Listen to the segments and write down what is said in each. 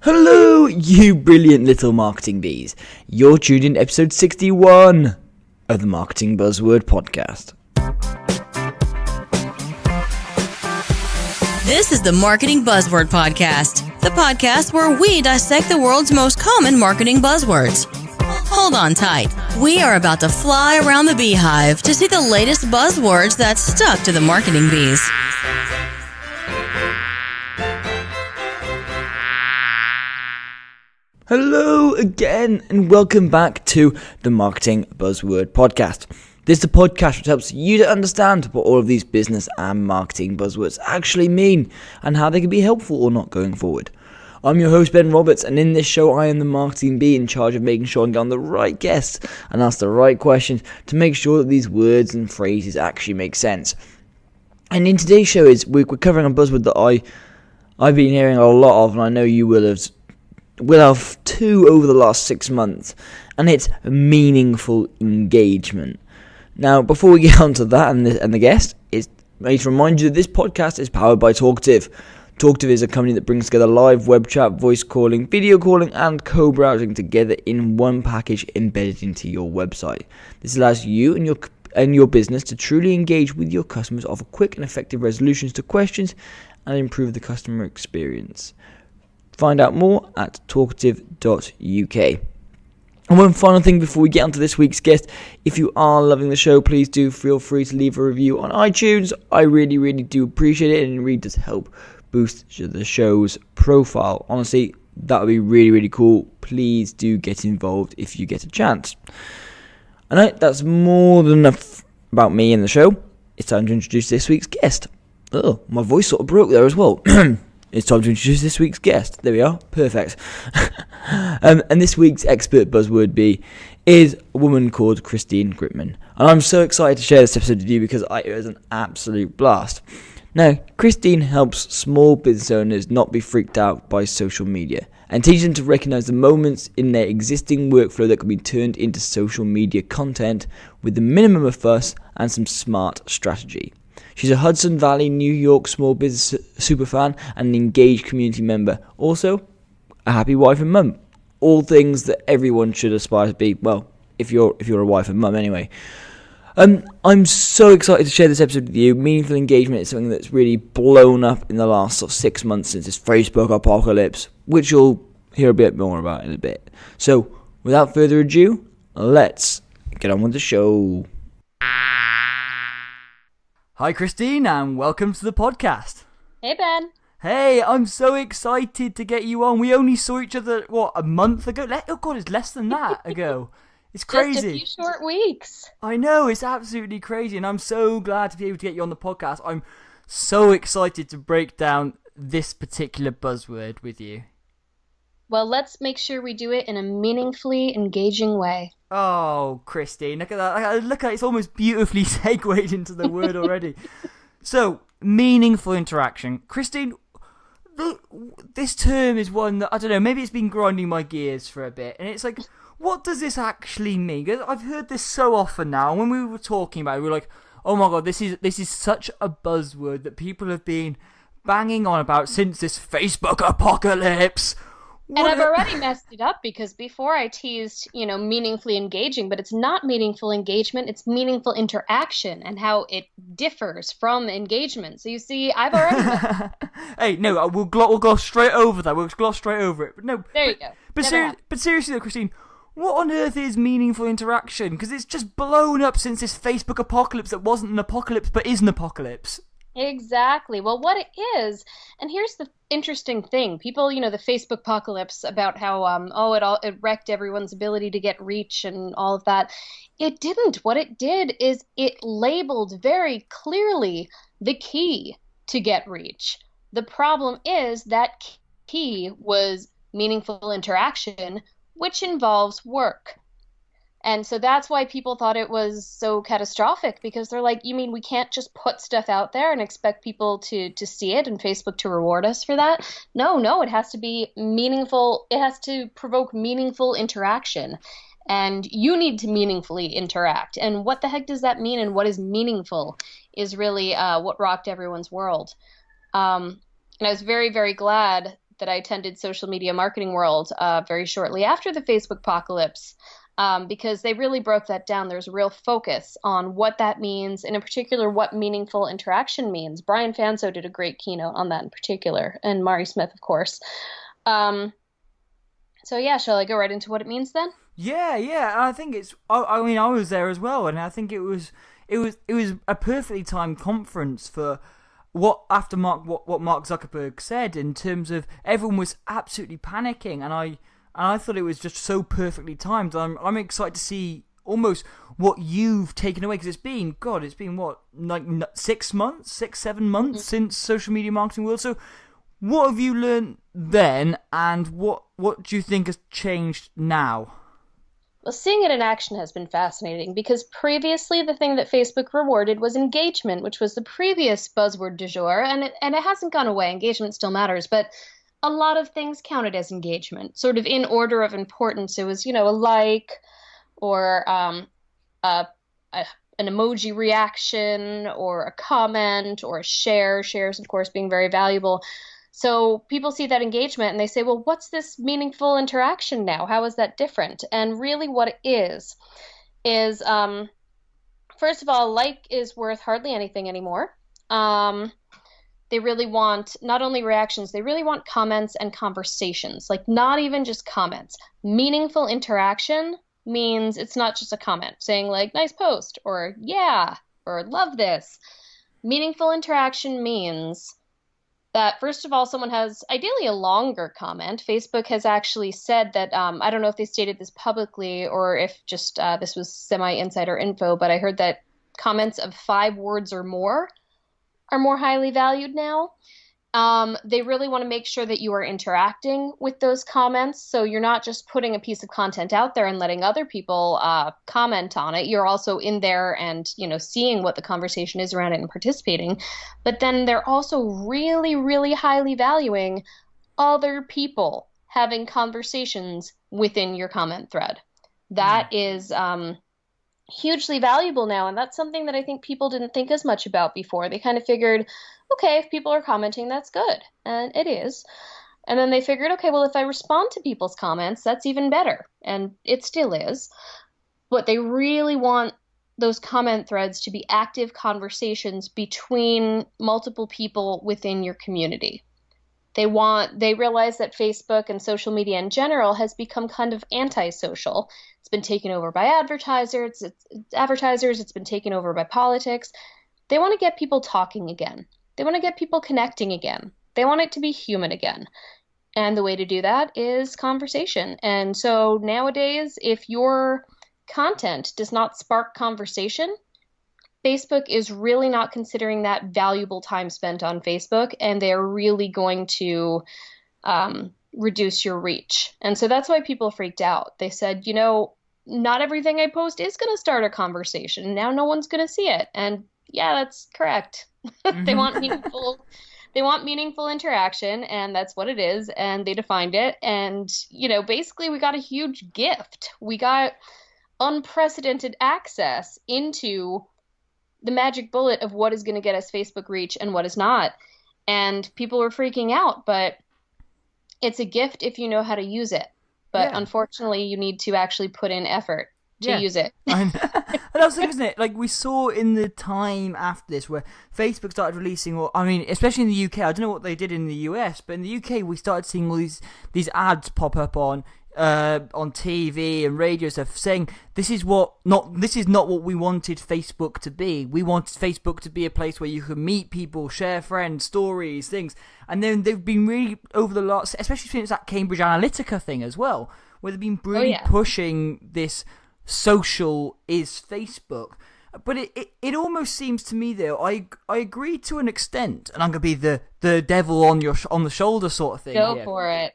Hello, you brilliant little marketing bees. You're tuned in to episode 61 of the Marketing Buzzword Podcast. This is the Marketing Buzzword Podcast, the podcast where we dissect the world's most common marketing buzzwords. Hold on tight. We are about to fly around the beehive to see the latest buzzwords that stuck to the marketing bees. Hello again, and welcome back to the Marketing Buzzword Podcast. This is the podcast which helps you to understand what all of these business and marketing buzzwords actually mean and how they can be helpful or not going forward. I'm your host, Ben Roberts, and in this show I am the marketing bee in charge of making sure I get on the right guests and ask the right questions to make sure that these words and phrases actually make sense. And in today's show, we're covering a buzzword that I've been hearing a lot of, and I know you will have too over the last 6 months, and it's meaningful engagement. Now, before we get on to that and the guest, I need to remind you that this podcast is powered by Talkative. Talkative is a company that brings together live web chat, voice calling, video calling, and co-browsing together in one package embedded into your website. This allows you and your business to truly engage with your customers, offer quick and effective resolutions to questions, and improve the customer experience. Find out more at talkative.uk. And one final thing before we get on to this week's guest, if you are loving the show, please do feel free to leave a review on iTunes. I really, really do appreciate it, and it really does help boost the show's profile. Honestly, that would be really, really cool. Please do get involved if you get a chance. Alright, that's more than enough about me and the show. It's time to introduce this week's guest. Oh, my voice sort of broke there as well. It's time to introduce this week's guest. There we are. Perfect. And this week's expert buzzword bee is a woman called Christine Gritman. And I'm so excited to share this episode with you because it was an absolute blast. Now, Christine helps small business owners not be freaked out by social media and teach them to recognize the moments in their existing workflow that can be turned into social media content with the minimum of fuss and some smart strategy. She's a Hudson Valley, New York small business superfan and an engaged community member. Also, a happy wife and mum. All things that everyone should aspire to be. Well, if you're a wife and mum anyway. I'm so excited to share this episode with you. Meaningful engagement is something that's really blown up in the last 6 months since this Facebook apocalypse, which you'll hear a bit more about in a bit. So, without further ado, let's get on with the show. Hi Christine, and welcome to the podcast. Hey Ben. Hey, I'm so excited to get you on. We only saw each other, a month ago? Oh God, it's less than that ago. It's crazy. Just a few short weeks. I know, it's absolutely crazy, and I'm so glad to be able to get you on the podcast. I'm so excited to break down this particular buzzword with you. Well, let's make sure we do it in a meaningfully engaging way. Oh, Christine, look at that. Look at it, it's almost beautifully segued into the word already. So, meaningful interaction. Christine, this term is one that, I don't know, maybe it's been grinding my gears for a bit. And it's like, what does this actually mean? Because I've heard this so often now. And when we were talking about it, we were like, oh my God, this is such a buzzword that people have been banging on about since this Facebook apocalypse. And I've already messed it up because before I teased, meaningfully engaging, but it's not meaningful engagement, it's meaningful interaction and how it differs from engagement. So you see, I've already Hey, no, we'll gloss straight over that. We'll gloss straight over it. But no. There you go. But seriously though, Christine, what on earth is meaningful interaction? Because it's just blown up since this Facebook apocalypse that wasn't an apocalypse but is an apocalypse. Exactly. Well, what it is, and here's the interesting thing. People, the Facebook apocalypse about how, it wrecked everyone's ability to get reach and all of that. It didn't. What it did is it labeled very clearly the key to get reach. The problem is that key was meaningful interaction, which involves work. And so that's why people thought it was so catastrophic, because they're like, you mean we can't just put stuff out there and expect people to see it and Facebook to reward us for that? No, it has to be meaningful. It has to provoke meaningful interaction. And you need to meaningfully interact. And what the heck does that mean? And what is meaningful is really what rocked everyone's world. And I was very, very glad that I attended Social Media Marketing World very shortly after the Facebook apocalypse, because they really broke that down. There's a real focus on what that means, and in particular, what meaningful interaction means. Brian Fanso did a great keynote on that in particular, and Mari Smith, of course. So yeah, shall I go right into what it means then? Yeah. I think it's. I mean, I was there as well, and I think it was a perfectly timed conference for what Mark Zuckerberg said, in terms of everyone was absolutely panicking, and I thought it was just so perfectly timed. I'm excited to see almost what you've taken away, because it's been what, like 6 months, 7 months since Social Media Marketing World. So what have you learned then, and what do you think has changed now? Well, seeing it in action has been fascinating, because previously the thing that Facebook rewarded was engagement, which was the previous buzzword du jour, and it hasn't gone away. Engagement still matters, but a lot of things counted as engagement, sort of in order of importance. It was, a like, or an emoji reaction, or a comment, or a share. Shares, of course, being very valuable. So people see that engagement and they say, well, what's this meaningful interaction now? How is that different? And really what it is, first of all, like is worth hardly anything anymore. They really want not only reactions, they really want comments and conversations, like not even just comments. Meaningful interaction means it's not just a comment saying like, nice post, or yeah, or love this. Meaningful interaction means that, first of all, someone has ideally a longer comment. Facebook has actually said that, I don't know if they stated this publicly or if just this was semi-insider info, but I heard that comments of 5 words or more are more highly valued now. They really want to make sure that you are interacting with those comments. So you're not just putting a piece of content out there and letting other people comment on it. You're also in there and, seeing what the conversation is around it and participating. But then they're also really, really highly valuing other people having conversations within your comment thread. That is hugely valuable now. And that's something that I think people didn't think as much about before. They kind of figured, okay, if people are commenting, that's good. And it is. And then they figured, okay, well, if I respond to people's comments, that's even better. And it still is. But they really want those comment threads to be active conversations between multiple people within your community. They realize that Facebook and social media in general has become kind of antisocial. It's been taken over by advertisers. It's been taken over by politics. They want to get people talking again. They want to get people connecting again. They want it to be human again. And the way to do that is conversation. And so nowadays, if your content does not spark conversation, Facebook is really not considering that valuable time spent on Facebook, and they're really going to reduce your reach. And so that's why people freaked out. They said, not everything I post is going to start a conversation. Now no one's going to see it. And yeah, that's correct. They want meaningful interaction, and that's what it is. And they defined it. And, basically we got a huge gift. We got unprecedented access into the magic bullet of what is going to get us Facebook reach and what is not. And people were freaking out, but it's a gift if you know how to use it. But unfortunately, you need to actually put in effort to use it. And that's the thing, isn't it? Like we saw in the time after this where Facebook started releasing, especially in the UK, I don't know what they did in the US, but in the UK we started seeing all these ads pop up on TV and radio stuff saying this is not what we wanted Facebook to be. We wanted Facebook to be a place where you can meet people, share friends, stories, things. And then they've been really over the last, especially since that Cambridge Analytica thing as well, where they've been really pushing this social is Facebook. But it almost seems to me though, I agree to an extent, and I'm gonna be the devil on the shoulder sort of thing. Go for it.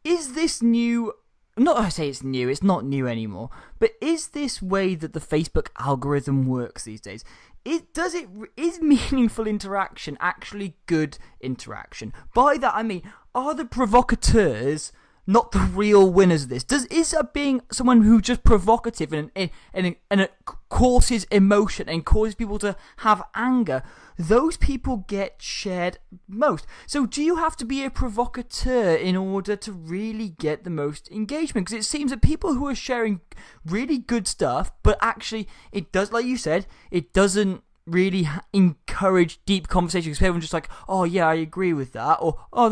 Is this new? Not I say it's new. It's not new anymore. But is this way that the Facebook algorithm works these days? Is meaningful interaction actually good interaction? By that I mean, are the provocateurs not the real winners of this? Is being someone who just provocative and it causes emotion and causes people to have anger, those people get shared most. So do you have to be a provocateur in order to really get the most engagement? Because it seems that people who are sharing really good stuff, but actually it does, like you said, it doesn't really encourage deep conversations, because everyone's just like, oh yeah, I agree with that, or oh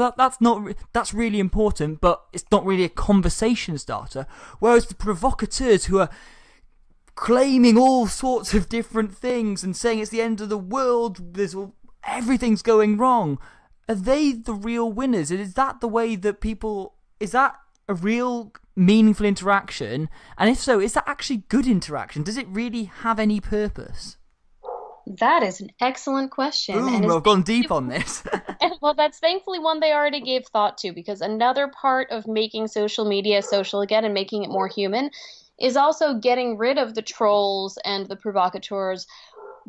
that's really important, but it's not really a conversation starter. Whereas the provocateurs who are claiming all sorts of different things and saying it's the end of the world, everything's going wrong, are they the real winners? And is that the way that is that a real meaningful interaction? And if so, is that actually good interaction? Does it really have any purpose? That is an excellent question. Boom, I've gone deep on this. Well, that's thankfully one they already gave thought to, because another part of making social media social again and making it more human is also getting rid of the trolls and the provocateurs,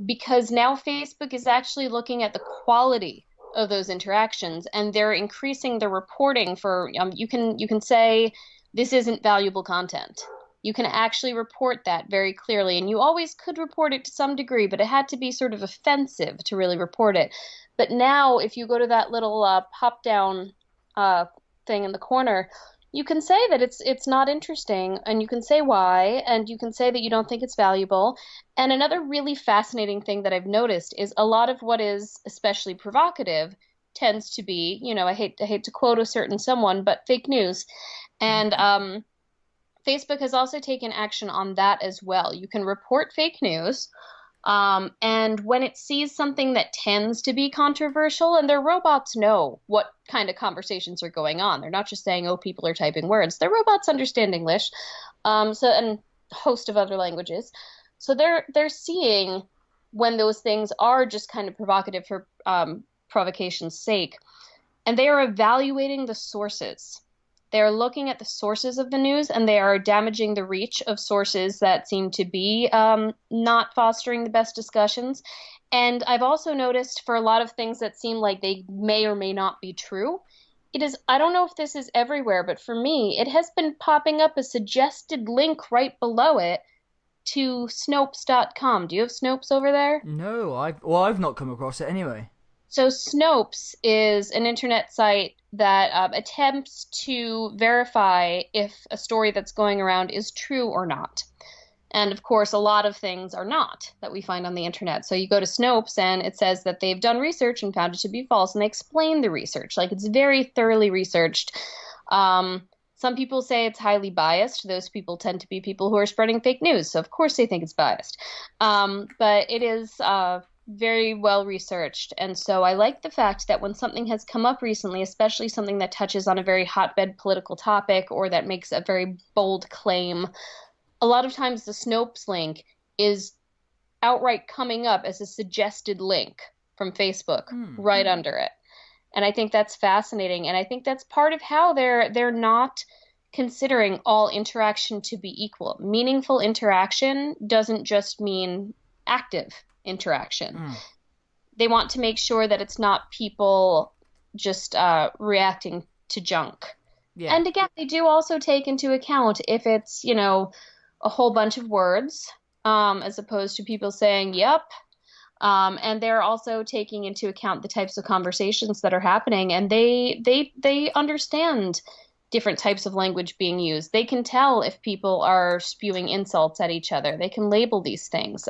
because now Facebook is actually looking at the quality of those interactions, and they're increasing the reporting for, you can say this isn't valuable content. You can actually report that very clearly, and you always could report it to some degree, but it had to be sort of offensive to really report it. But now, if you go to that little pop-down thing in the corner, you can say that it's not interesting, and you can say why, and you can say that you don't think it's valuable. And another really fascinating thing that I've noticed is a lot of what is especially provocative tends to be, I hate to quote a certain someone, but fake news. And Facebook has also taken action on that as well. You can report fake news, and when it sees something that tends to be controversial, and their robots know what kind of conversations are going on. They're not just saying, oh, people are typing words. Their robots understand English, and a host of other languages. So they're seeing when those things are just kind of provocative for provocation's sake, and they are evaluating the sources. They're looking at the sources of the news, and they are damaging the reach of sources that seem to be not fostering the best discussions. And I've also noticed for a lot of things that seem like they may or may not be true, I don't know if this is everywhere, but for me, it has been popping up a suggested link right below it to Snopes.com. Do you have Snopes over there? No, I've not come across it anyway. So Snopes is an internet site that attempts to verify if a story that's going around is true or not. And of course, a lot of things are not that we find on the internet. So you go to Snopes and it says that they've done research and found it to be false, and they explain the research. Like, it's very thoroughly researched. Some people say it's highly biased. Those people tend to be people who are spreading fake news. So of course they think it's biased. But it is very well researched. And so I like the fact that when something has come up recently, especially something that touches on a very hotbed political topic or that makes a very bold claim, a lot of times the Snopes link is outright coming up as a suggested link from Facebook right under it. And I think that's fascinating. And I think that's part of how they're not considering all interaction to be equal. Meaningful interaction doesn't just mean active interaction. They want to make sure that it's not people just reacting to junk. Yeah. And again, they do also take into account if it's, a whole bunch of words, as opposed to people saying, yep. And they're also taking into account the types of conversations that are happening, and they understand different types of language being used. They can tell if people are spewing insults at each other. They can label these things.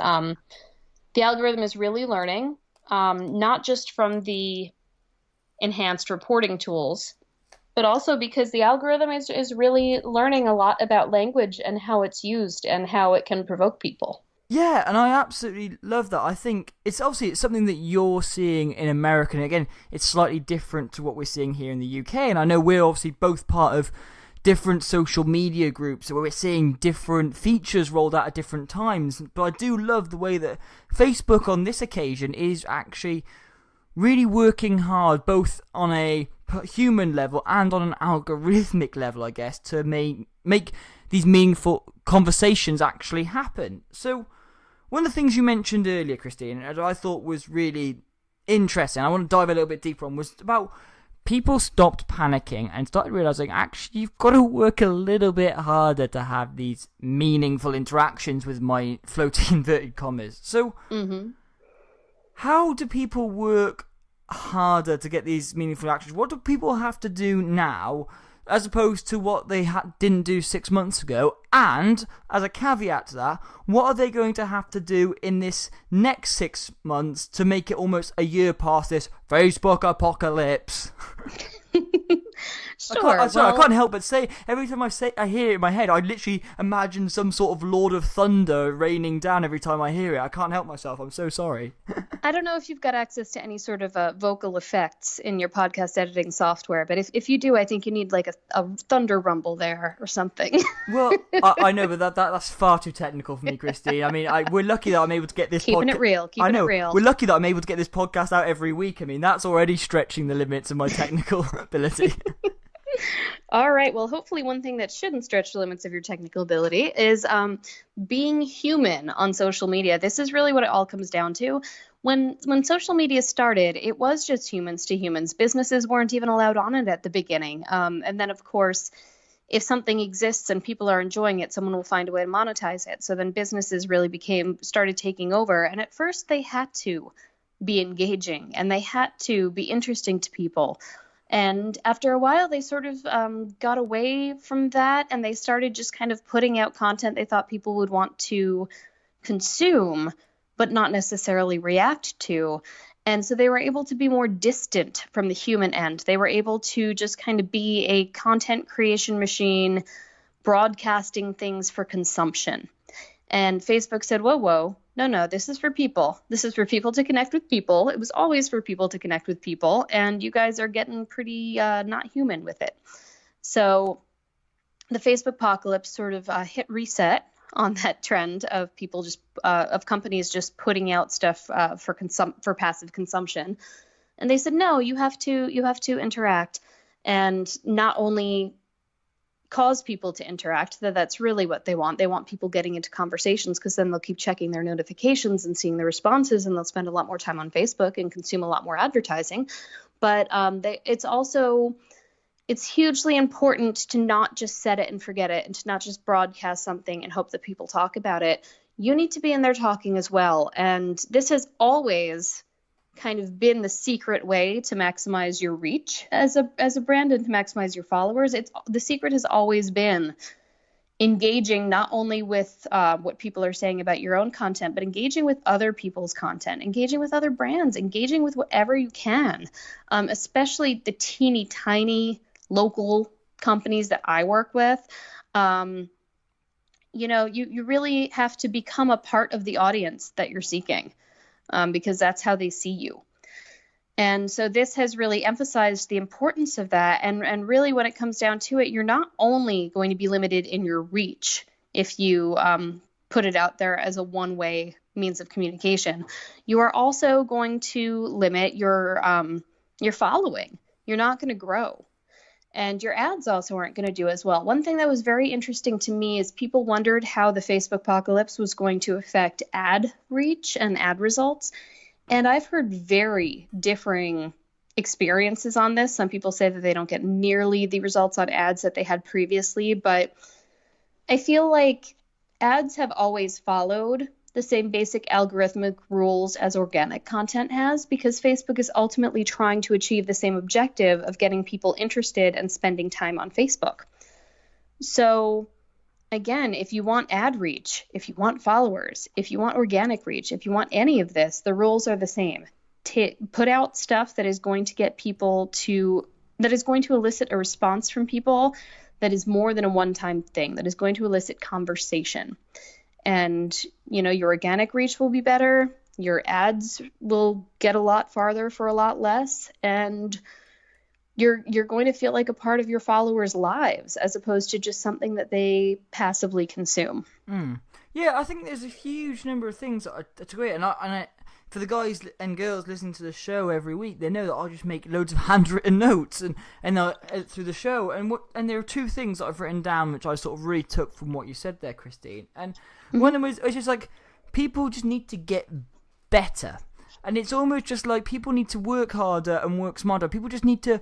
The algorithm is really learning, not just from the enhanced reporting tools, but also because the algorithm is really learning a lot about language and how it's used and how it can provoke people. Yeah, and I absolutely love that. I think it's something that you're seeing in America, and again, it's slightly different to what we're seeing here in the UK, and I know we're obviously both part of different social media groups where we're seeing different features rolled out at different times, but I do love the way that Facebook on this occasion is actually really working hard, both on a human level and on an algorithmic level, I guess, to make these meaningful conversations actually happen. So one of the things you mentioned earlier, Christine, and I thought was really interesting, I want to dive a little bit deeper on, was about people stopped panicking and started realizing, actually, you've got to work a little bit harder to have these meaningful interactions with my floating inverted commas. So, how do people work harder to get these meaningful actions? What do people have to do now as opposed to what they didn't do 6 months ago? And, as a caveat to that, what are they going to have to do in this next 6 months to make it almost a year past this Facebook apocalypse? Sure. I can't help but say, every time I hear it in my head, I literally imagine some sort of Lord of Thunder raining down every time I hear it. I can't help myself. I'm so sorry. I don't know if you've got access to any sort of vocal effects in your podcast editing software, but if you do, I think you need like a thunder rumble there or something. Well, I know, but that's far too technical for me, Christine. I mean, we're lucky that I'm able to get this Keeping it real. Keeping it real. We're lucky that I'm able to get this podcast out every week. I mean, that's already stretching the limits of my technical ability. All right. Well, hopefully one thing that shouldn't stretch the limits of your technical ability is being human on social media. This is really what it all comes down to. When social media started, it was just humans to humans. Businesses weren't even allowed on it at the beginning. And then, of course, if something exists and people are enjoying it, someone will find a way to monetize it. So then businesses really started taking over. And at first they had to be engaging and they had to be interesting to people. And after a while, they sort of got away from that, and they started just kind of putting out content they thought people would want to consume, but not necessarily react to. And so they were able to be more distant from the human end. They were able to just kind of be a content creation machine, broadcasting things for consumption. And Facebook said, whoa, no, this is for people. This is for people to connect with people. It was always for people to connect with people. And you guys are getting pretty not human with it. So the Facebook apocalypse sort of hit reset on that trend of people of companies just putting out stuff for passive consumption. And they said, no, you have to interact, and not only cause people to interact. That's really what they want. They want people getting into conversations, because then they'll keep checking their notifications and seeing the responses, and they'll spend a lot more time on Facebook and consume a lot more advertising. But it's hugely important to not just set it and forget it, and to not just broadcast something and hope that people talk about it. You need to be in there talking as well. And this has always kind of been the secret way to maximize your reach as a brand and to maximize your followers. The secret has always been engaging not only with what people are saying about your own content, but engaging with other people's content, engaging with other brands, engaging with whatever you can, especially the teeny tiny local companies that I work with. You really have to become a part of the audience that you're seeking. Because that's how they see you. And so this has really emphasized the importance of that. And really, when it comes down to it, you're not only going to be limited in your reach if you put it out there as a one-way means of communication. You are also going to limit your following. You're not going to grow. And your ads also aren't going to do as well. One thing that was very interesting to me is people wondered how the Facebook apocalypse was going to affect ad reach and ad results. And I've heard very differing experiences on this. Some people say that they don't get nearly the results on ads that they had previously, but I feel like ads have always followed the same basic algorithmic rules as organic content has, because Facebook is ultimately trying to achieve the same objective of getting people interested and spending time on Facebook. So again, if you want ad reach, if you want followers, if you want organic reach, if you want any of this, the rules are the same. Put out stuff that is going to get people that is going to elicit a response from people that is more than a one-time thing, that is going to elicit conversation. And, your organic reach will be better. Your ads will get a lot farther for a lot less. And you're going to feel like a part of your followers' lives, as opposed to just something that they passively consume. Yeah, I think there's a huge number of things that's great. And for the guys and girls listening to the show every week, they know that I just make loads of handwritten notes and through the show. And there are two things that I've written down which I sort of really took from what you said there, Christine. And one of them is, it's just like, people just need to get better. And it's almost just like people need to work harder and work smarter. People just need to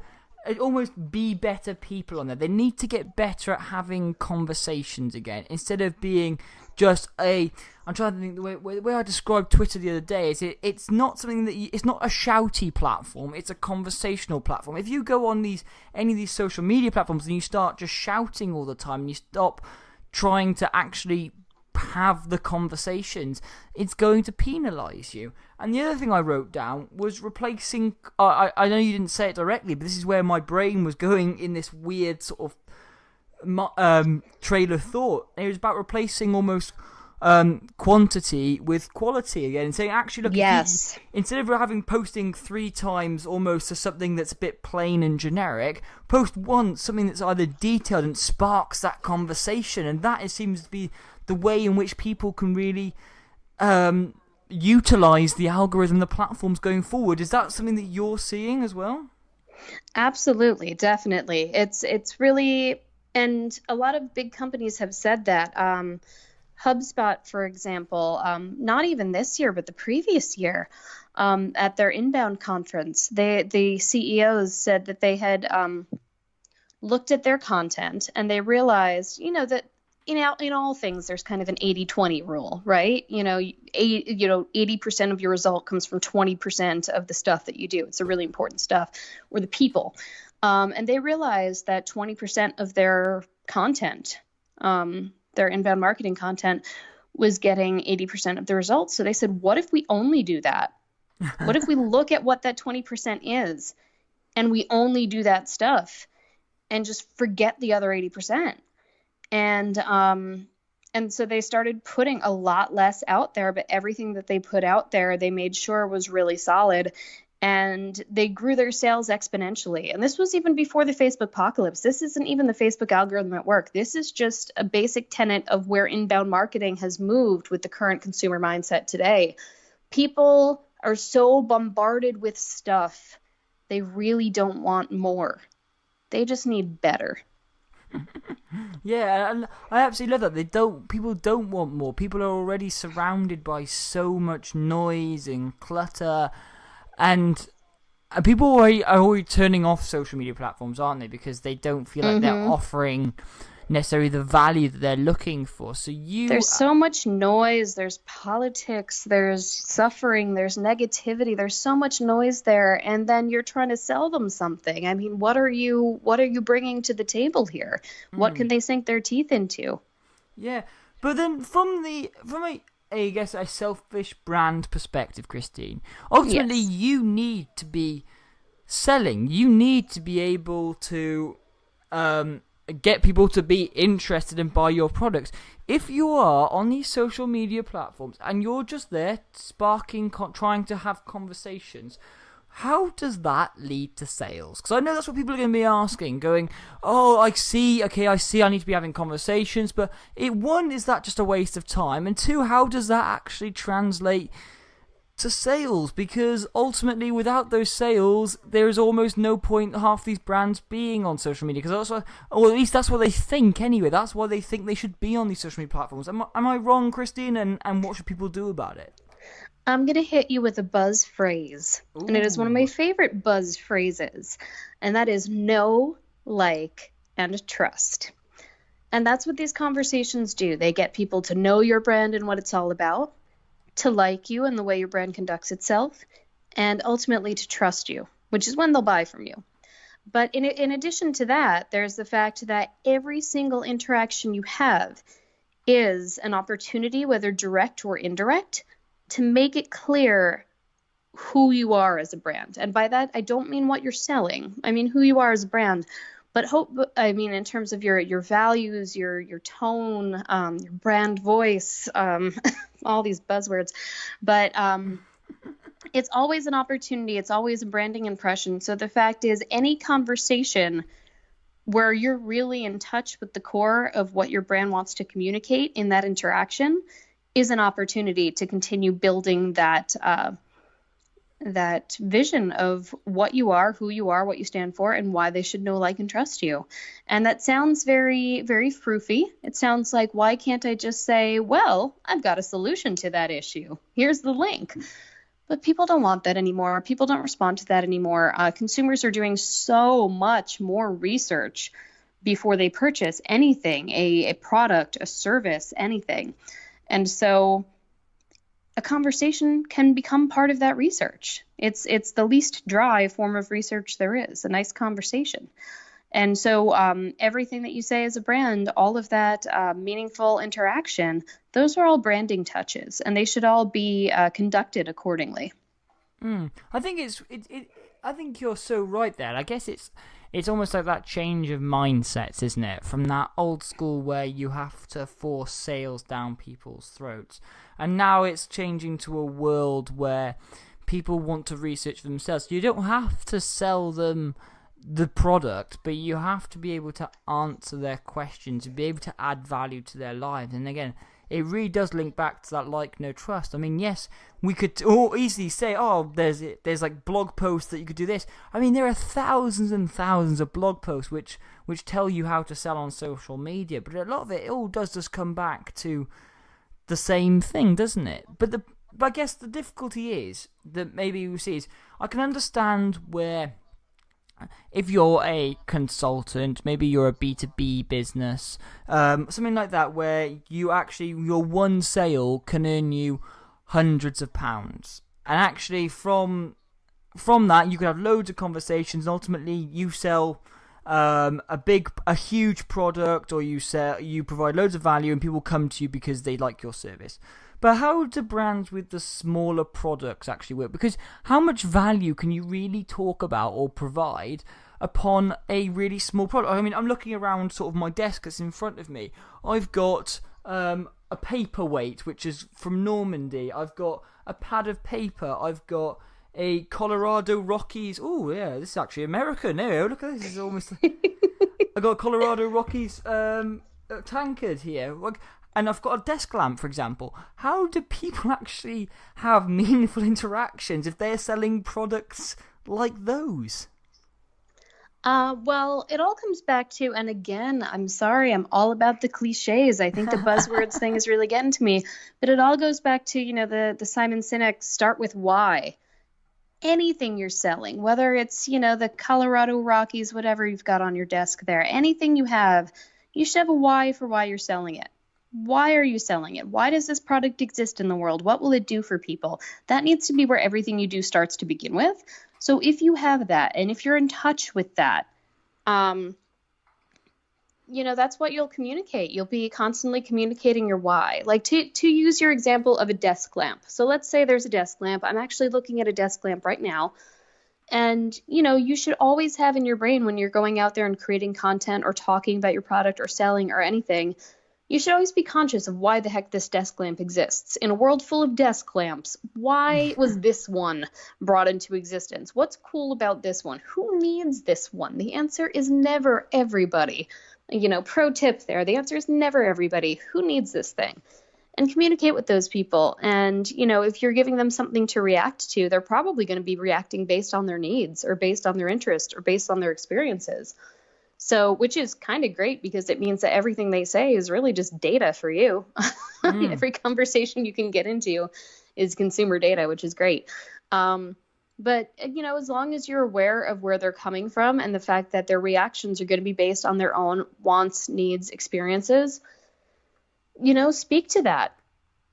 almost be better people on there. They need to get better at having conversations again, instead of being just I'm trying to think the way I described Twitter the other day is it's not something that it's not a shouty platform. It's a conversational platform. If you go on any of these social media platforms and you start just shouting all the time and you stop trying to actually have the conversations, it's going to penalise you. And the other thing I wrote down was replacing. I know you didn't say it directly, but this is where my brain was going in this weird sort of trail of thought. It was about replacing almost quantity with quality again, and saying, actually, look, yes, instead of posting 3 times almost to something that's a bit plain and generic, post once something that's either detailed and sparks that conversation. And that seems to be the way in which people can really utilize the algorithm, the platforms going forward. Is that something that you're seeing as well? Absolutely, definitely. It's really, and a lot of big companies have said that. HubSpot, for example, not even this year, but the previous year, at their inbound conference, the CEOs said that they had looked at their content and they realized, that in all things, there's kind of an 80-20 rule, right? 80% of your result comes from 20% of the stuff that you do. It's the really important stuff, or the people. And they realized that 20% of their content, their inbound marketing content, was getting 80% of the results. So they said, what if we only do that? What if we look at what that 20% is and we only do that stuff and just forget the other 80%? And so they started putting a lot less out there, but everything that they put out there, they made sure was really solid, and they grew their sales exponentially. And this was even before the Facebook apocalypse. This isn't even the Facebook algorithm at work. This is just a basic tenet of where inbound marketing has moved with the current consumer mindset today. People are so bombarded with stuff. They really don't want more. They just need better. Yeah, and I absolutely love that. People don't want more. People are already surrounded by so much noise and clutter, and people are already turning off social media platforms, aren't they? Because they don't feel like they're offering necessarily the value that they're looking for. So there's so much noise, there's politics, there's suffering, there's negativity, there's so much noise there, and then you're trying to sell them something. I mean, what are you bringing to the table here? What can they sink their teeth into? Yeah, but then from I guess a selfish brand perspective, Christine, ultimately you need to be selling. You need to be able to get people to be interested and buy your products. If you are on these social media platforms and you're just there sparking, trying to have conversations, how does that lead to sales? Because I know that's what people are going to be asking, going, oh, I see, I need to be having conversations, but one, is that just a waste of time? And two, how does that actually translate to sales? Because ultimately, without those sales, there is almost no point half these brands being on social media. Because or at least that's what they think anyway. That's why they think they should be on these social media platforms. Am I wrong, Christine? And what should people do about it? I'm going to hit you with a buzz phrase. Ooh. And it is one of my favorite buzz phrases. And that is know, like, and trust. And that's what these conversations do. They get people to know your brand and what it's all about, to like you and the way your brand conducts itself, and ultimately to trust you, which is when they'll buy from you. But in addition to that, there's the fact that every single interaction you have is an opportunity, whether direct or indirect, to make it clear who you are as a brand. And by that, I don't mean what you're selling. I mean who you are as a brand. But in terms of your values, your tone, your brand voice, all these buzzwords. But it's always an opportunity. It's always a branding impression. So the fact is, any conversation where you're really in touch with the core of what your brand wants to communicate in that interaction is an opportunity to continue building that vision of what you are, who you are, what you stand for, and why they should know, like, and trust you. And that sounds very, very froofy. It sounds like, why can't I just say, well, I've got a solution to that issue. Here's the link. But people don't want that anymore. People don't respond to that anymore. Consumers are doing so much more research before they purchase anything, a product, a service, anything. And so a conversation can become part of that research. It's the least dry form of research there is, a nice conversation. And so everything that you say as a brand, all of that meaningful interaction, those are all branding touches, and they should all be conducted accordingly. I think I think you're so right there. I guess it's almost like that change of mindsets, isn't it? From that old school where you have to force sales down people's throats, and now it's changing to a world where people want to research for themselves. You don't have to sell them the product, but you have to be able to answer their questions, to be able to add value to their lives. And again, it really does link back to that like, no trust. I mean, yes, we could all easily say, oh, there's like blog posts that you could do this. I mean, there are thousands and thousands of blog posts which tell you how to sell on social media, but a lot of it all does just come back to the same thing, doesn't it? But I guess the difficulty is that maybe we see is I can understand where, if you're a consultant, maybe you're a B2B business, something like that, where your one sale can earn you hundreds of pounds, and actually from that you could have loads of conversations, and ultimately you sell a huge product, or you provide loads of value, and people come to you because they like your service. But how do brands with the smaller products actually work? Because how much value can you really talk about or provide upon a really small product? I mean, I'm looking around sort of my desk that's in front of me. I've got a paperweight, which is from Normandy. I've got a pad of paper. I've got a Colorado Rockies. Oh, yeah, this is actually American. There, look at this. This is almost... I've got a Colorado Rockies tankard here. And I've got a desk lamp, for example. How do people actually have meaningful interactions if they're selling products like those? Well, it all comes back to, and again, I'm sorry, I'm all about the cliches. I think the buzzwords thing is really getting to me. But it all goes back to, the Simon Sinek, start with why. Anything you're selling, whether it's, the Colorado Rockies, whatever you've got on your desk there, anything you have, you should have a why for why you're selling it. Why are you selling it? Why does this product exist in the world? What will it do for people? That needs to be where everything you do starts to begin with. So if you have that, and if you're in touch with that, that's what you'll communicate. You'll be constantly communicating your why. Like to use your example of a desk lamp. So let's say there's a desk lamp. I'm actually looking at a desk lamp right now. And, you should always have in your brain when you're going out there and creating content or talking about your product or selling or anything, you should always be conscious of why the heck this desk lamp exists. In a world full of desk lamps, why was this one brought into existence? What's cool about this one? Who needs this one? The answer is never everybody. Pro tip there. The answer is never everybody. Who needs this thing? And communicate with those people. And, if you're giving them something to react to, they're probably going to be reacting based on their needs or based on their interest or based on their experiences. So, which is kind of great because it means that everything they say is really just data for you. Every conversation you can get into is consumer data, which is great. But, as long as you're aware of where they're coming from and the fact that their reactions are going to be based on their own wants, needs, experiences, speak to that.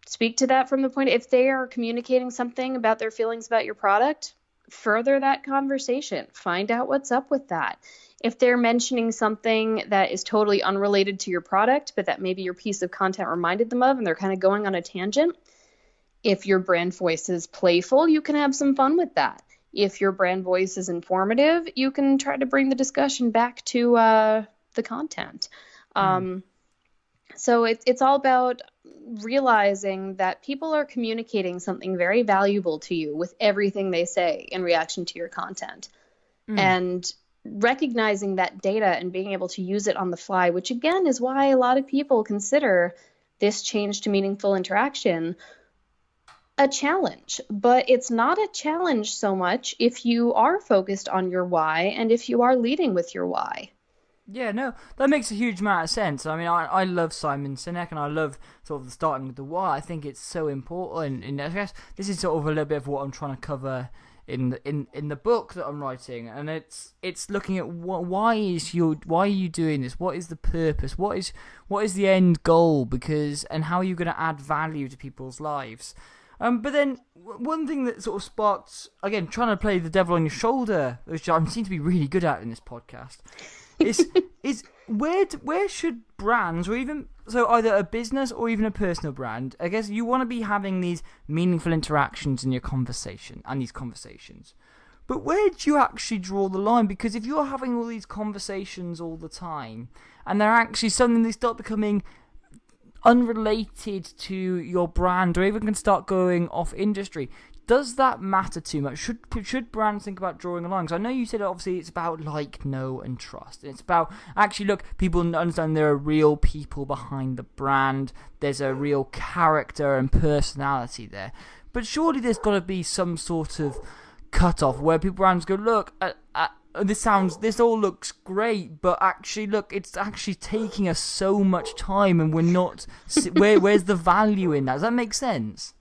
Speak to that from the point, if they are communicating something about their feelings about your product, further that conversation. Find out what's up with that. If they're mentioning something that is totally unrelated to your product, but that maybe your piece of content reminded them of, and they're kind of going on a tangent, if your brand voice is playful, you can have some fun with that. If your brand voice is informative, you can try to bring the discussion back to the content. So it's all about realizing that people are communicating something very valuable to you with everything they say in reaction to your content. And recognizing that data and being able to use it on the fly, which again is why a lot of people consider this change to meaningful interaction a challenge. But it's not a challenge so much if you are focused on your why and if you are leading with your why. Yeah, no, that makes a huge amount of sense. I mean, I love Simon Sinek, and I love sort of the starting with the why. I think it's so important, and I guess this is sort of a little bit of what I'm trying to cover in the book that I'm writing, and it's looking at why are you doing this? What is the purpose? What is the end goal? And how are you going to add value to people's lives? But then one thing that sort of sparked, again, trying to play the devil on your shoulder, which I seem to be really good at in this podcast, is where should brands, or even so either a business or even a personal brand, I guess you want to be having these meaningful interactions in your conversation and these conversations. But where do you actually draw the line? Because if you're having all these conversations all the time and they're actually suddenly they start becoming unrelated to your brand, or even can start going off industry, does that matter too much? Should brands think about drawing a line? Because I know you said obviously it's about like, know, and trust. It's about actually, look, people understand there are real people behind the brand. There's a real character and personality there. But surely there's got to be some sort of cut-off where brands go, look, this all looks great, but actually, look, it's actually taking us so much time, and we're not. Where's the value in that? Does that make sense?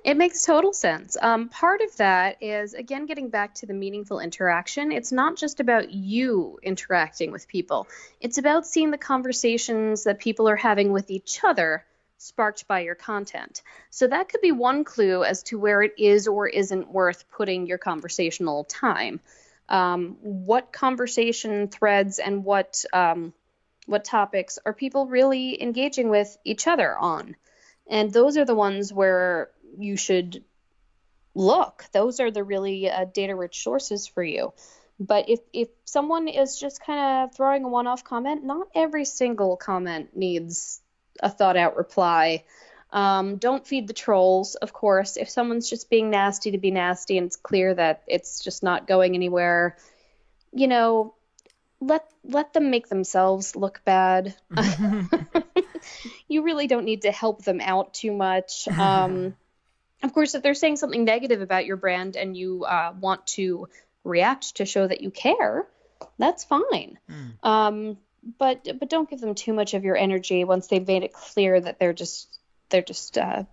It makes total sense. Part of that is, again, getting back to the meaningful interaction. It's not just about you interacting with people. It's about seeing the conversations that people are having with each other sparked by your content. So that could be one clue as to where it is or isn't worth putting your conversational time. What conversation threads and what topics are people really engaging with each other on? And those are the ones where you should look. Those are the really data-rich sources for you. But if someone is just kind of throwing a one-off comment, not every single comment needs a thought-out reply. Don't feed the trolls, of course. If someone's just being nasty to be nasty and it's clear that it's just not going anywhere, let them make themselves look bad. You really don't need to help them out too much. Of course, if they're saying something negative about your brand and you want to react to show that you care, that's fine. But don't give them too much of your energy once they've made it clear that they're just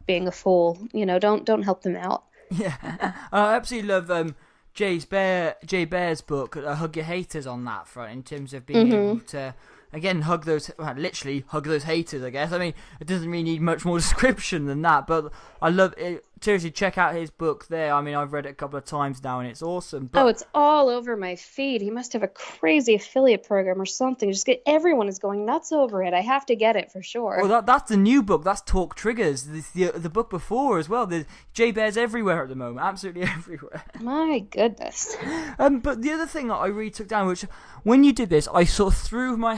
being a fool. Don't help them out. Yeah, I absolutely love Jay Baer's book, Hug Your Haters, on that front, in terms of being able to, again, literally hug those haters, I guess. I mean, it doesn't really need much more description than that, but I love it. Seriously, check out his book there. I mean, I've read it a couple of times now, and it's awesome. But it's all over my feed. He must have a crazy affiliate program or something. Everyone is going nuts over it. I have to get it for sure. Well, that's the new book. That's Talk Triggers. The book before as well. There's Jay Baer's everywhere at the moment. Absolutely everywhere. My goodness. But the other thing that I really took down, which when you did this, I sort of threw my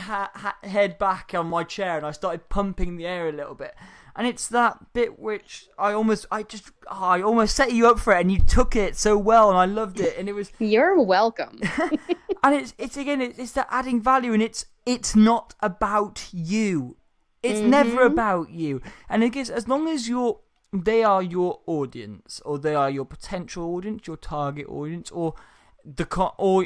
head back on my chair and I started pumping the air a little bit. And it's that bit which I almost set you up for it, and you took it so well, and I loved it, and it was. You're welcome. And it's that adding value, and it's not about you. It's never about you, and it gives, as long as they are your audience, or they are your potential audience, your target audience, or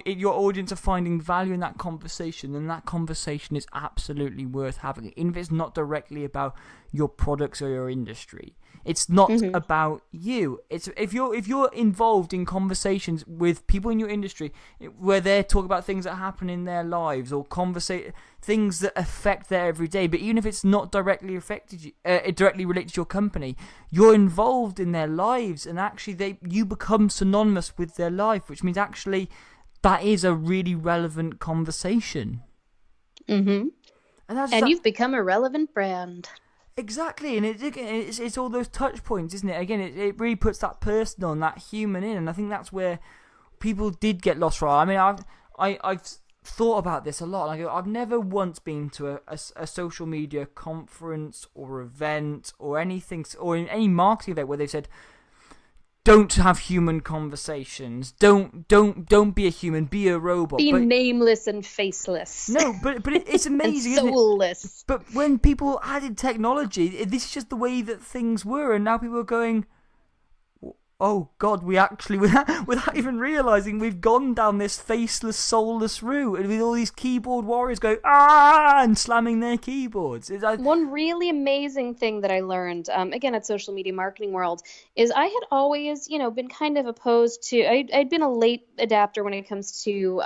your audience are finding value in that conversation, then that conversation is absolutely worth having. Even if it's not directly about your products or your industry, it's not about you. It's if you're involved in conversations with people in your industry where they're talking about things that happen in their lives, or things that affect their everyday, but even if it's not directly directly related to your company, you're involved in their lives, and actually you become synonymous with their life, which means actually that is a really relevant conversation. And you've become a relevant brand. Exactly, and it's all those touch points, isn't it? Again, it really puts that personal and that human in, and I think that's where people did get lost. Right? I mean, I've thought about this a lot. And I've never once been to a social media conference or event or anything, or in any marketing event where they've said, don't have human conversations. Don't be a human. Be a robot. Be nameless and faceless. No, but it's amazing, and soulless. Isn't it? But when people added technology, this is just the way that things were, and now people are going, oh God, we actually, without even realising, we've gone down this faceless, soulless route, and with all these keyboard warriors going, and slamming their keyboards. One really amazing thing that I learned, again, at Social Media Marketing World, is I had always, been kind of opposed to, I'd been a late adapter when it comes to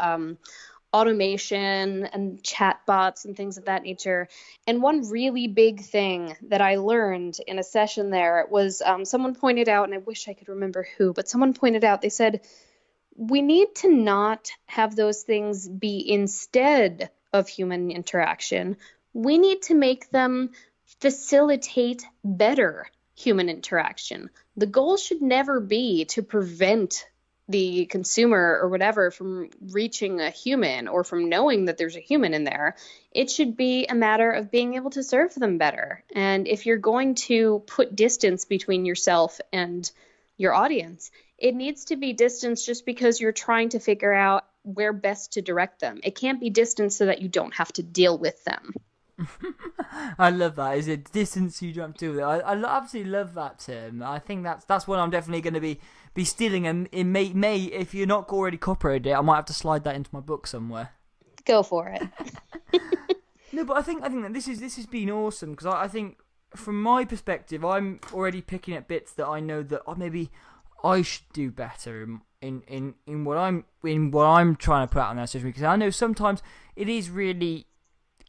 automation and chatbots and things of that nature. And one really big thing that I learned in a session there was someone pointed out, and I wish I could remember who, but someone pointed out, they said, we need to not have those things be instead of human interaction. We need to make them facilitate better human interaction. The goal should never be to prevent the consumer or whatever from reaching a human or from knowing that there's a human in there. It should be a matter of being able to serve them better. And if you're going to put distance between yourself and your audience, it needs to be distance just because you're trying to figure out where best to direct them. It can't be distance so that you don't have to deal with them. I love that. Is it distance you don't do with it? I absolutely love that term. I think that's one I'm definitely going to be stealing, and it may if you're not already copyrighted it, I might have to slide that into my book somewhere. Go for it. No, but I think that this has been awesome, because I think from my perspective, I'm already picking at bits that I know that maybe I should do better in what I'm trying to put out on that social media, because I know sometimes it is really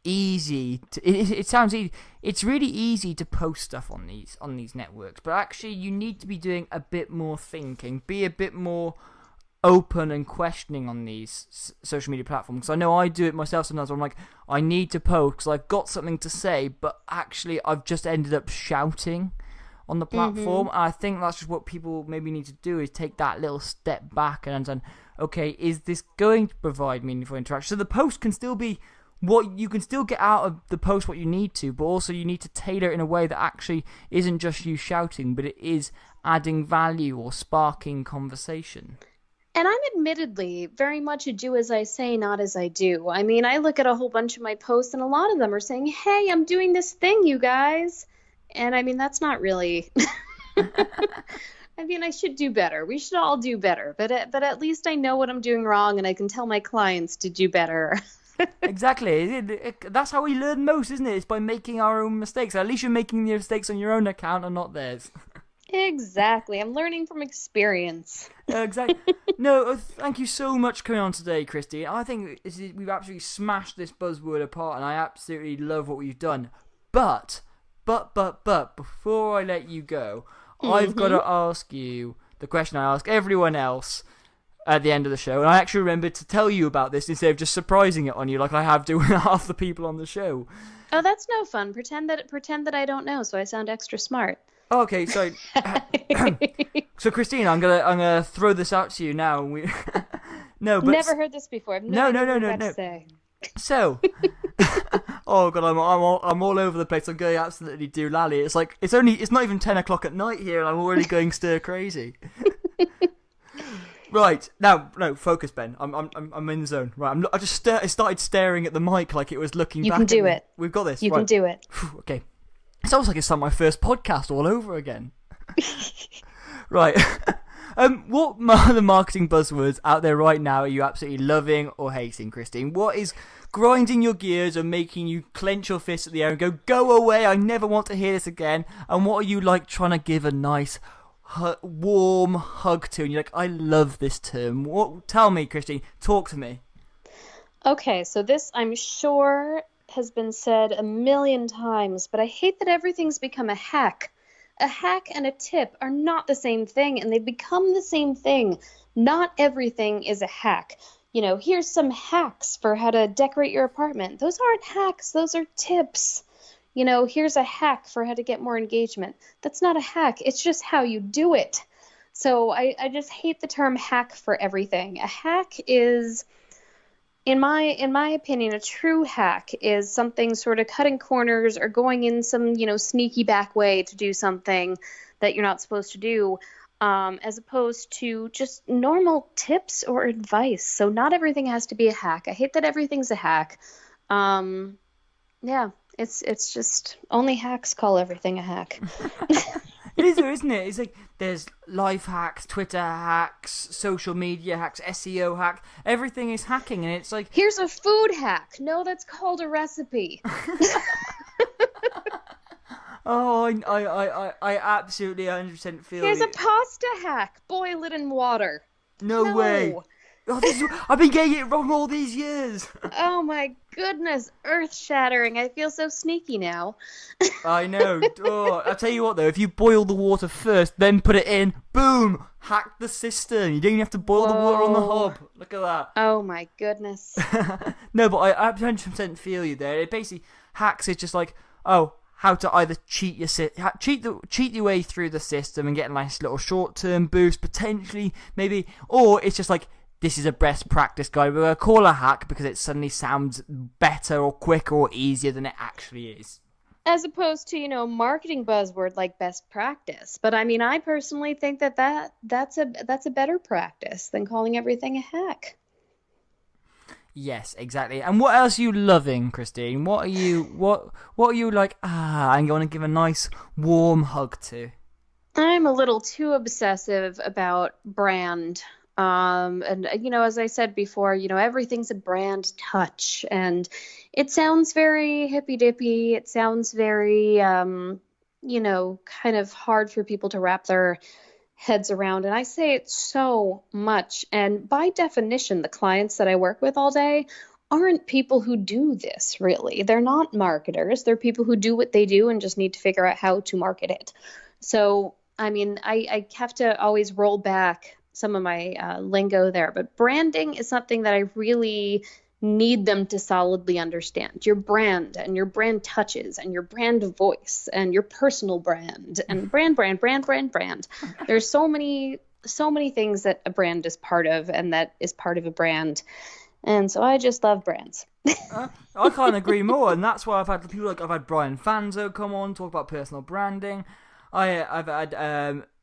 easy to, it sounds easy. It's really easy to post stuff on these networks, but actually you need to be doing a bit more thinking, be a bit more open and questioning on these social media platforms. I know I do it myself sometimes where I'm like, I need to post because I've got something to say, but actually I've just ended up shouting on the platform. And I think that's just what people maybe need to do, is take that little step back and understand, okay, is this going to provide meaningful interaction? So the post can still be what you can still get out of the post what you need to, but also you need to tailor it in a way that actually isn't just you shouting, but it is adding value or sparking conversation. And I'm admittedly very much a do as I say, not as I do. I mean, I look at a whole bunch of my posts and a lot of them are saying, hey, I'm doing this thing, you guys. And I mean, that's not really... I mean, I should do better. We should all do better. But at least I know what I'm doing wrong and I can tell my clients to do better. Exactly. That's how we learn most, isn't it? It's by making our own mistakes. At least you're making the mistakes on your own account and not theirs. Exactly. I'm learning from experience. Exactly. No, thank you so much for coming on today, Christy. I think we've absolutely smashed this buzzword apart, and I absolutely love what we've done. But, before I let you go, I've got to ask you the question I ask everyone else at the end of the show, and I actually remembered to tell you about this instead of just surprising it on you like I have to with half the people on the show. Oh, that's no fun. Pretend that I don't know, so I sound extra smart. Okay, so so Christina, I'm gonna throw this out to you now. No, but never heard this before. I've no. To say. So, oh god, I'm all over the place. I'm going absolutely doolally. It's like it's not even 10 o'clock at night here, and I'm already going stir crazy. Right, now, no, focus, Ben. I'm in the zone. Right, I started staring at the mic like it was looking back. You can do it. We've got this. You can do it. Okay. It's almost like it's my first podcast all over again. Right. What are the marketing buzzwords out there right now are you absolutely loving or hating, Christine? What is grinding your gears and making you clench your fists at the air and go away, I never want to hear this again? And what are you like trying to give a nice warm hug to, and you're like, I love this term? Tell me, Christine, talk to me. Okay, so this, I'm sure, has been said a million times, but I hate that everything's become a hack. A hack and a tip are not the same thing, and they become the same thing. Not everything is a hack. Here's some hacks for how to decorate your apartment. Those aren't hacks, those are tips. Here's a hack for how to get more engagement. That's not a hack. It's just how you do it. So I just hate the term hack for everything. A hack is, in my opinion, a true hack is something sort of cutting corners or going in some, sneaky back way to do something that you're not supposed to do, as opposed to just normal tips or advice. So not everything has to be a hack. I hate that everything's a hack. Yeah. It's just only hacks call everything a hack. It is, isn't it? It's like there's life hacks, Twitter hacks, social media hacks, SEO hack. Everything is hacking, and it's like, here's a food hack. No, that's called a recipe. oh, I absolutely 100% feel Here's you. a pasta hack. Boil it in water. No way. Oh, I've been getting it wrong all these years. Oh my goodness, earth-shattering. I feel so sneaky now. I know. Oh, I'll tell you what though, if you boil the water first, then put it in, boom, hack the system. You don't even have to boil the water on the hob. Look at that. Oh my goodness. No, but I 100% feel you there. It basically, hacks is just like, oh, how to either cheat your way through the system and get a nice little short-term boost, potentially, maybe, or it's just like, this is a best practice guide. We're going to call a hack because it suddenly sounds better or quicker or easier than it actually is. As opposed to, marketing buzzword like best practice. But I mean, I personally think that's a better practice than calling everything a hack. Yes, exactly. And what else are you loving, Christine? What are you like, I'm going to give a nice warm hug to? I'm a little too obsessive about brand. And, as I said before, everything's a brand touch, and it sounds very hippy-dippy. It sounds very, kind of hard for people to wrap their heads around. And I say it so much. And by definition, the clients that I work with all day aren't people who do this, really. They're not marketers. They're people who do what they do and just need to figure out how to market it. So, I mean, I have to always roll back some of my lingo there, but branding is something that I really need them to solidly understand. Your brand and your brand touches and your brand voice and your personal brand and brand. There's so many things that a brand is part of and that is part of a brand. And so I just love brands. I can't agree more, and that's why I've had people I've had Brian Fanzo come on, talk about personal branding. I've had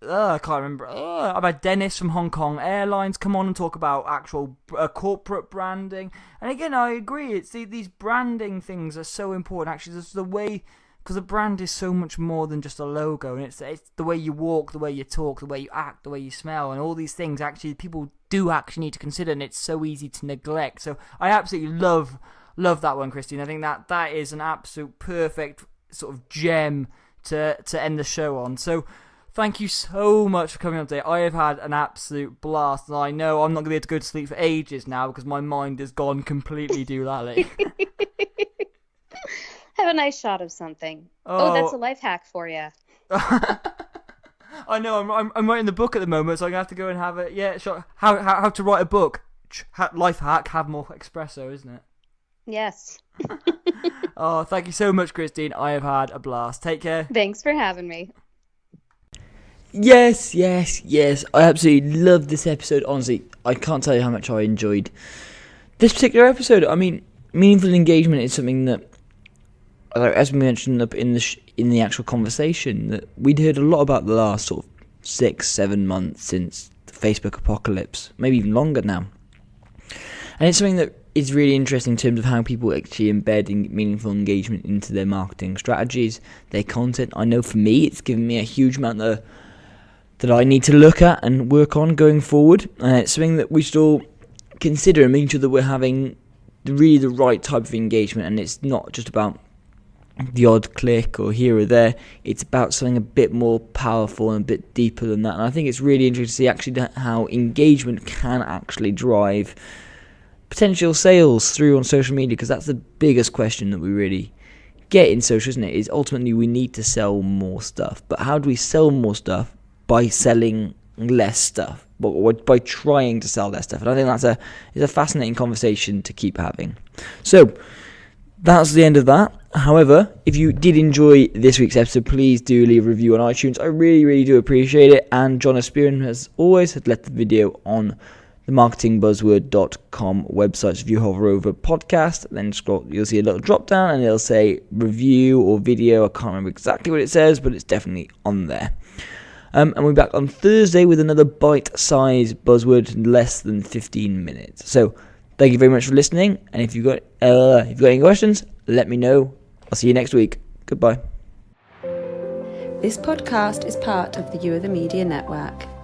I can't remember. I've had Dennis from Hong Kong Airlines come on and talk about actual corporate branding. And again, I agree. It's these branding things are so important. Actually, it's the way, because a brand is so much more than just a logo, and it's the way you walk, the way you talk, the way you act, the way you smell, and all these things. Actually, people do actually need to consider, and it's so easy to neglect. So I absolutely love that one, Christine. I think that is an absolute perfect sort of gem to end the show on. So thank you so much for coming on today. I have had an absolute blast, and I know I'm not going to be able to go to sleep for ages now because my mind has gone completely doolally. Have a nice shot of something. Oh, that's a life hack for you. I know, I'm writing the book at the moment, so I'm going to have to go and have it. Yeah, sure. How to write a book. Life hack, have more espresso, isn't it? Yes. Oh, thank you so much, Christine. I have had a blast. Take care. Thanks for having me. Yes. I absolutely loved this episode. Honestly, I can't tell you how much I enjoyed this particular episode. I mean, meaningful engagement is something that, as we mentioned in the actual conversation, that we'd heard a lot about the last sort of 6-7 months since the Facebook apocalypse, maybe even longer now. And it's something that is really interesting in terms of how people actually embed meaningful engagement into their marketing strategies, their content. I know for me, it's given me a huge amount that I need to look at and work on going forward. And it's something that we should all consider and make sure that we're having really the right type of engagement. And it's not just about the odd click or here or there. It's about something a bit more powerful and a bit deeper than that. And I think it's really interesting to see actually how engagement can actually drive potential sales through on social media, because that's the biggest question that we really get in social, isn't it? Is ultimately we need to sell more stuff. But how do we sell more stuff? By selling less stuff, but by trying to sell less stuff. And I think that's a fascinating conversation to keep having. So that's the end of that. However, if you did enjoy this week's episode, please do leave a review on iTunes. I really, really do appreciate it. And John Aspirin, as always, had left the video on the marketingbuzzword.com website. So if you hover over podcast, then scroll, you'll see a little drop down and it'll say review or video. I can't remember exactly what it says, but it's definitely on there. And we'll be back on Thursday with another bite-sized buzzword in less than 15 minutes. So thank you very much for listening. And if you've got any questions, let me know. I'll see you next week. Goodbye. This podcast is part of the You Are the Media Network.